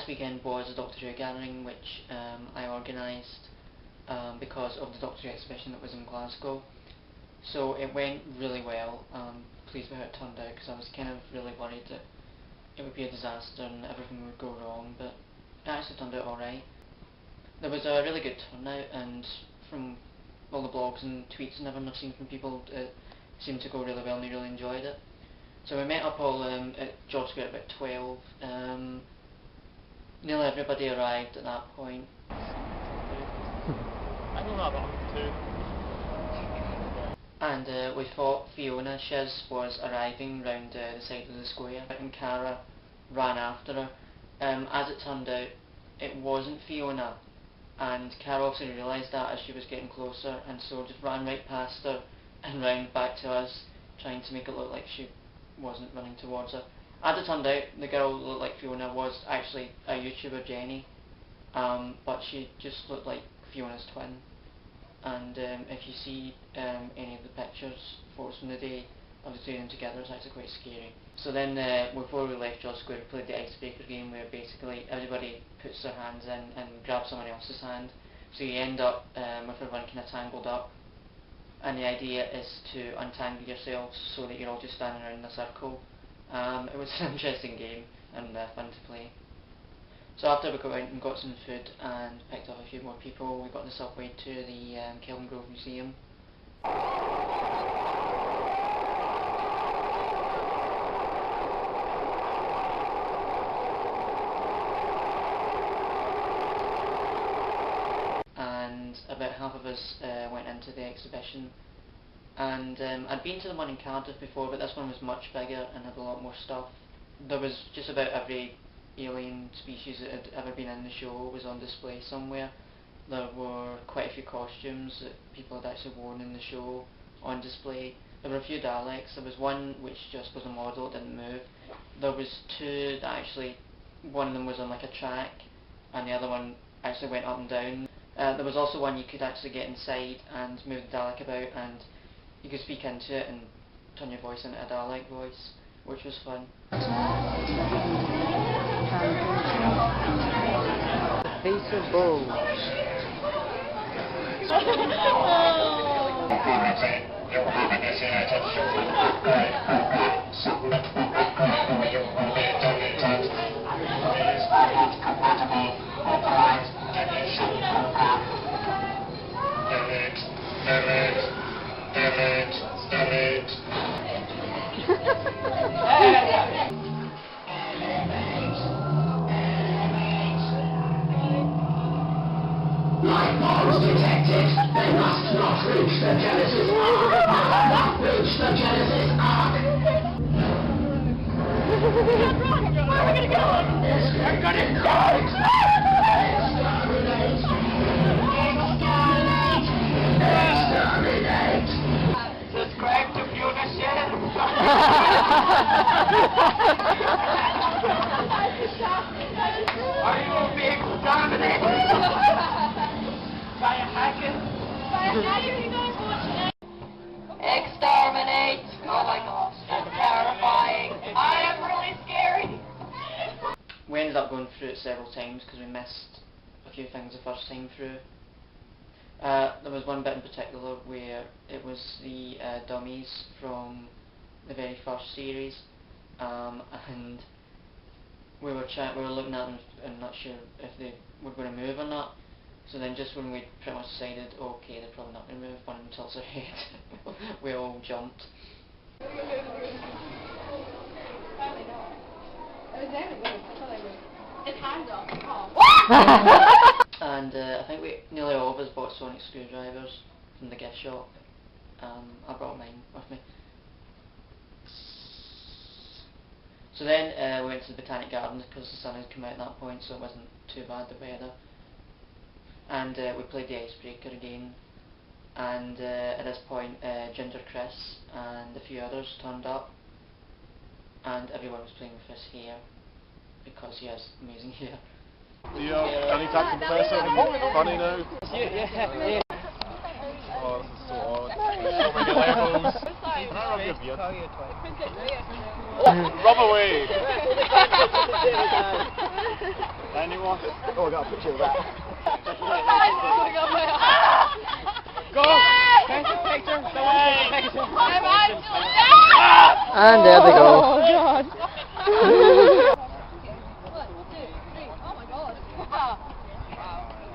weekend was a Doctor Who gathering which I organised because of the Doctor Who exhibition that was in Glasgow. So it went really well. Pleased with how it turned out, because I was kind of really worried that it would be a disaster and everything would go wrong, but it actually turned out alright. There was a really good turnout, and from all the blogs and tweets and everything I've seen from people, it seemed to go really well and they really enjoyed it. So we met up all at George Square at about 12. Nearly everybody arrived at that point. I don't know about two. And we thought fionashizz was arriving round the side of the square, and Cara ran after her. As it turned out, it wasn't Fiona, and Cara also realised that as she was getting closer, and so just ran right past her and round back to us, trying to make it look like she wasn't running towards her. As it turned out, the girl who looked like Fiona was actually a YouTuber, Jenny, but she just looked like Fiona's twin. And if you see any of the photos from the day of the two of them together, it's actually quite scary. So then before we left George Square, we played the icebreaker game, where basically everybody puts their hands in and grabs someone else's hand. So you end up with everyone kind of tangled up, and the idea is to untangle yourselves so that you're all just standing around in a circle. It was an interesting game and fun to play. So after we got out and got some food and picked up a few more people, we got the subway to the Kelvin Grove Museum. And about half of us went into the exhibition. And I'd been to the one in Cardiff before, but this one was much bigger and had a lot more stuff. There was just about every alien species that had ever been in the show was on display somewhere. There were quite a few costumes that people had actually worn in the show on display. There were a few Daleks. There was one which just was a model, it didn't move. There was two that actually, one of them was on like a track and the other one actually went up and down. There was also one you could actually get inside and move the Dalek about, and you could speak into it and turn your voice into a Dalek voice, which was fun. Piece of bull. Light bombs detected. They must not reach the Genesis arc. Must not reach the Genesis arc. Where are we gonna go? We're gonna go! Exterminate! Exterminate! Exterminate! Subscribe to fionashizz! Are you being exterminated? Exterminate! Oh my gosh, that's terrifying. I am really scary. We ended up going through it several times because we missed a few things the first time through. There was one bit in particular where it was the dummies from the very first series, and we were looking at them and not sure if they were going to move or not. So then just when we pretty much decided, okay, they're probably not going to move, one of them tilts their head, we all jumped. And I think nearly all of us bought sonic screwdrivers from the gift shop. I brought mine with me. So then we went to the Botanic Gardens because the sun had come out at that point, so it wasn't too bad, the weather. And we played the icebreaker again, and at this point Ginger Chris and a few others turned up, and everyone was playing with his hair because he has amazing hair. Yeah, I need to confess something funny now. Yeah. Oh, this is so odd. So many levels. Oh, rub away! Anyone? Oh, I got a picture of that. Go! Take a picture. And there they go. Oh God.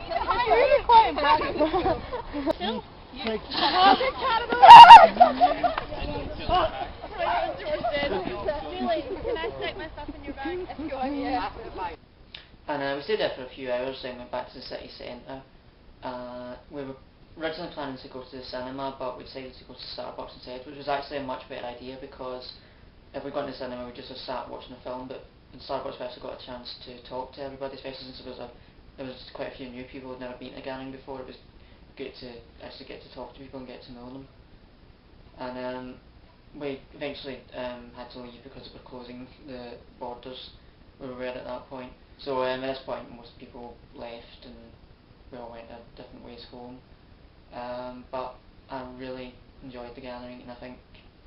You're really quite impressive. Can I stick my stuff in your bag? Yeah. And we stayed there for a few hours, then went back to the city centre. We were originally planning to go to the cinema, but we decided to go to Starbucks instead, which was actually a much better idea, because if we'd gone to the cinema we just have sat watching a film, but in Starbucks we actually got a chance to talk to everybody, especially since there was quite a few new people who'd never been to a gathering before. It was good to actually get to talk to people and get to know them. And we eventually had to leave because we were closing the borders where we were at that point. So at this point most people left and we all went our different ways home. But I really enjoyed the gathering, and I think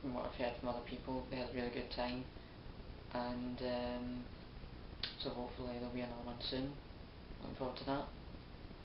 from what I've heard from other people they had a really good time. And so hopefully there'll be another one soon. Looking forward to that.